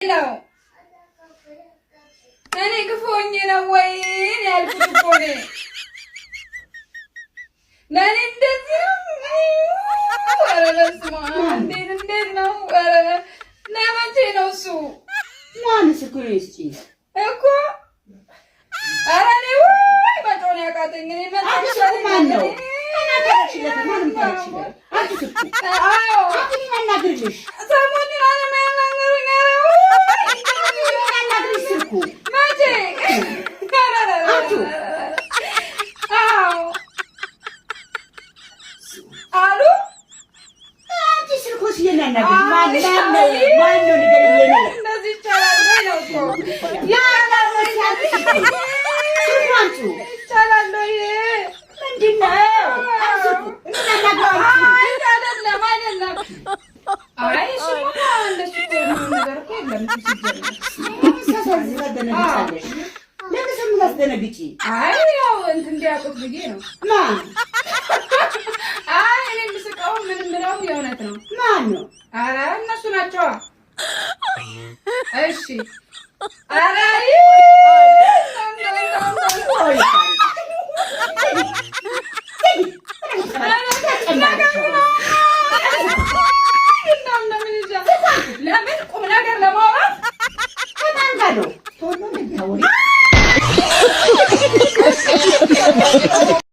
No. Ani kufonye na wayin yalkukone. Nani ndezi. Wala sma. Ndezi na wala. Na machino su. Nani sikurisi? Eko. Arani wai batoni akatengini mano. Anakashile tamam kashile. Akisuku. Ayo. Akini anagrish. Samoni nana menangara. Magic! Ow! Alu? This is what's in another. Man, does it tell አስደነግጪ አይው እንትን እንዲያውቁት ብዬ ነው። ማን አይ እኔ የምስቀው ምን ምለው የእውነት ነው። ማን ነው? ኧረ እነሱ ናቸው። እሺ